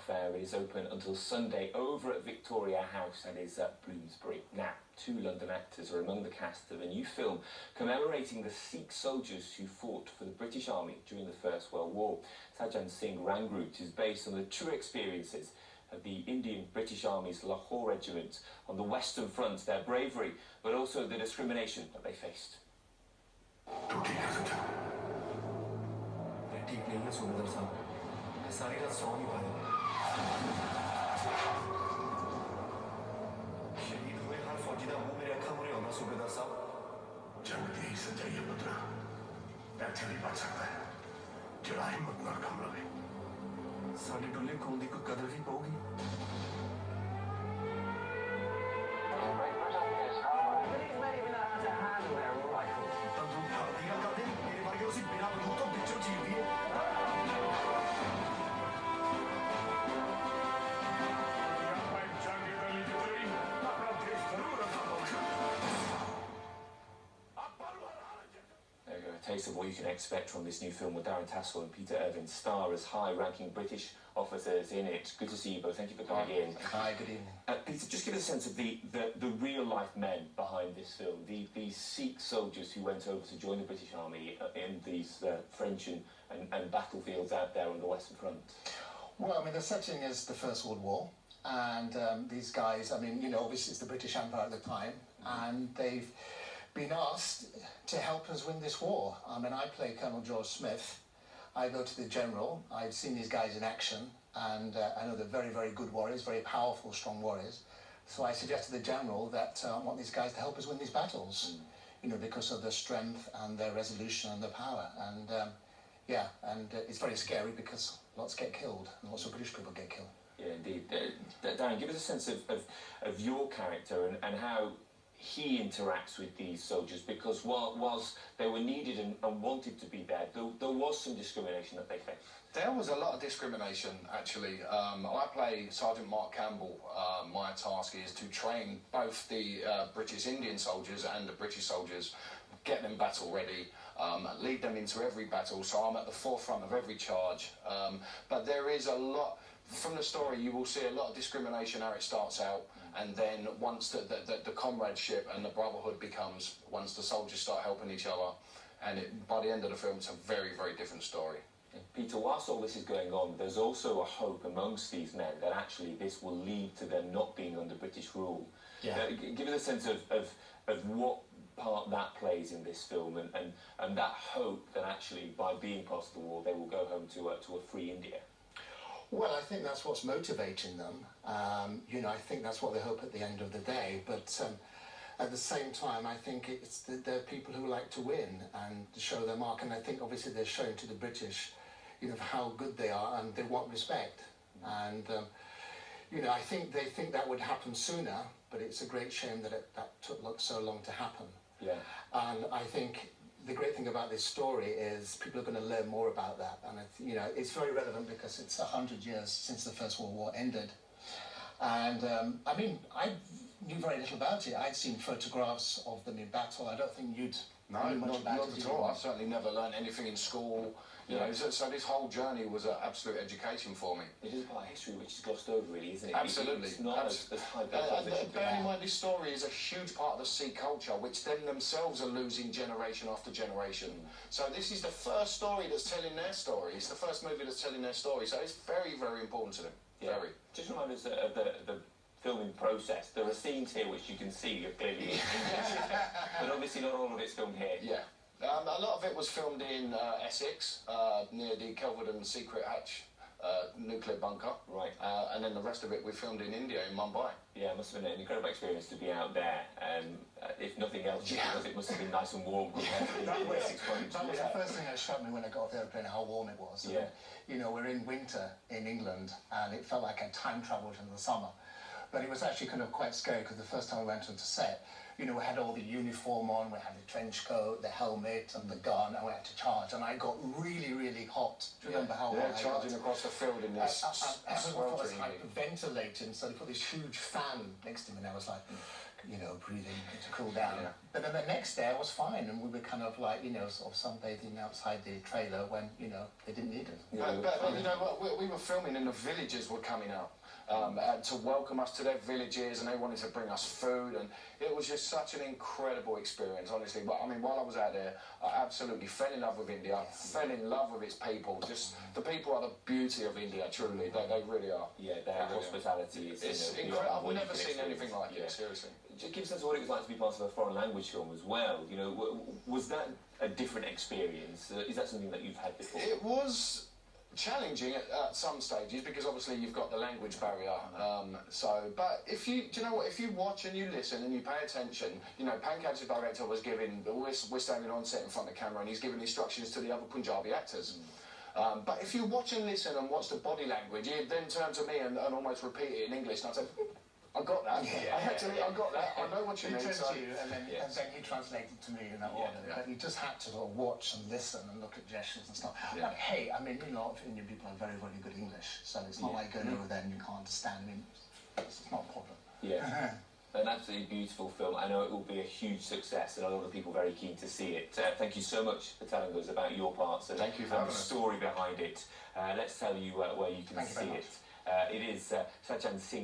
Fair is open until Sunday over at Victoria House, that is at Bloomsbury. Now, 2 London actors are among the cast of a new film commemorating the Sikh soldiers who fought for the British Army during the First World War. Sajjan Singh Rangroot is based on the true experiences of the Indian British Army's Lahore Regiment on the Western Front, their bravery, but also the discrimination that they faced. सारी रात सो नहीं पाया। शहीद हुए हर फौजी दा मुंह मेरे अखां मुरे होना सूबेदार साहब। जंग दी ही सच्चाई है पुत्रा। ऐसे भी बच सकता है। जड़ा हिम्मत नाल काम लवे। साडी डुल्ले कौन दी कोई कदर भी पाऊगी। तब तुम भारतीय कर दे मेरे वर्गे उसी बिना बंदूक तो बिचो चीर दिए। Taste of what you can expect from this new film with Darren Tassell and Irving star as high-ranking British officers in it. Good to see you both. Thank you for coming in. Hi, good evening. Peter, just give us a sense of the real-life men behind this film, these Sikh soldiers who went over to join the British Army in these French and battlefields out there on the Western Front. Well, I mean, the setting is the First World War, and these guys, I mean, you know, obviously it's the British Empire at the time, and they've been asked to help us win this war. I mean, I play Colonel George Smith. I go to the general. I've seen these guys in action, and I know they're very, very good warriors, very powerful, strong warriors. So I suggested to the general that I want these guys to help us win these battles, you know, because of their strength and their resolution and their power. And yeah, and it's very scary because lots get killed, and lots of British people get killed. Yeah, indeed. Darren, give us a sense of your character and how he interacts with these soldiers, because whilst they were needed and wanted to be there was some discrimination that they faced. There was a lot of discrimination, actually. I play Sergeant Mark Campbell. My task is to train both the British Indian soldiers and the British soldiers, get them battle ready, lead them into every battle, so I'm at the forefront of every charge. But there is a lot, from the story you will see a lot of discrimination how it starts out, and then once the comradeship and the brotherhood becomes, once the soldiers start helping each other, and by the end of the film it's a very, very different story. Peter, whilst all this is going on, there's also a hope amongst these men that actually this will lead to them not being under British rule. Yeah. Give us a sense of what part that plays in this film, and that hope that actually by being part of the war they will go home to a free India. Well, I think that's what's motivating them. You know, I think that's what they hope at the end of the day. But at the same time, I think it's they're people who like to win and to show their mark. And I think obviously they're showing to the British, you know, how good they are, and they want respect. And you know, I think they think that would happen sooner, but it's a great shame that that took so long to happen. Yeah. And I think the great thing about this story is people are going to learn more about that, and you know, it's very relevant because it's 100 years since the First World War ended. And I mean, I knew very little about it. I'd seen photographs of them in battle. I don't think you'd No, much not about it at all. I've certainly never learned anything in school. You know, so this whole journey was an absolute education for me. It is a part of history which is glossed over, really, isn't it? Absolutely. It's not as high as it should be. Bearing in mind, this story is a huge part of the Sikh culture, which them themselves are losing generation after generation. So this is the first story that's telling their story. It's the first movie that's telling their story. So it's very, very important to them. Yeah. Very. Just remind us of the filming process. There are scenes here which you can see clearly, but obviously not all of it's filmed here. Yeah. A lot of it was filmed in Essex, near the Kelvedon Secret Hatch nuclear bunker. Right. And then the rest of it we filmed in India, in Mumbai. Yeah, it must have been an incredible experience to be out there. If nothing else, because it must have been nice and warm. That was the first thing that struck me when I got off the airplane, how warm it was. Yeah. And, you know, we're in winter in England, and it felt like I time travelled into the summer. But it was actually kind of quite scary because the first time we went onto set, you know, we had all the uniform on, we had the trench coat, the helmet and the gun, and we had to charge. And I got really, really hot. Do you remember how hot I got? Charging across the field in this I was like ventilating, so they put this huge fan next to me, and I was like, you know, breathing to cool down. Yeah. But then the next day I was fine, and we were kind of like, you know, sort of sunbathing outside the trailer when, you know, they didn't need us. But you know what, we were filming and the villagers were coming out to welcome us to their villages, and they wanted to bring us food, and it was just such an incredible experience, honestly. But I mean, while I was out there, I absolutely fell in love with India, fell in love with its people. Just the people are the beauty of India, truly. They really are. Yeah, their hospitality is incredible. I've never seen anything like it, seriously. Give a sense of what it was like to be part of a foreign language film as well. You know, was that a different experience? Is that something that you've had before? It was challenging at some stages, because obviously you've got the language barrier. But if you, do you know what? If you watch and you listen and you pay attention, you know, Pankaj, the director, was giving. We're standing on set in front of the camera, and he's giving instructions to the other Punjabi actors. But if you watch and listen and watch the body language, he'd then turn to me and almost repeat it in English, and I'd say, I got that. I got that. I know what you mean. He turned to you, and then he translated to me in that order. But you just had to sort of watch and listen and look at gestures and stuff. But hey, I mean, a lot of Indian people have very, very good English, so it's not like going over there and you can't understand. I mean, it's not a problem. Yeah. An absolutely beautiful film. I know it will be a huge success, and a lot of people very keen to see it. Thank you so much for telling us about your parts and the story behind it. Let's tell you where you can see it. It is Sajjan Singh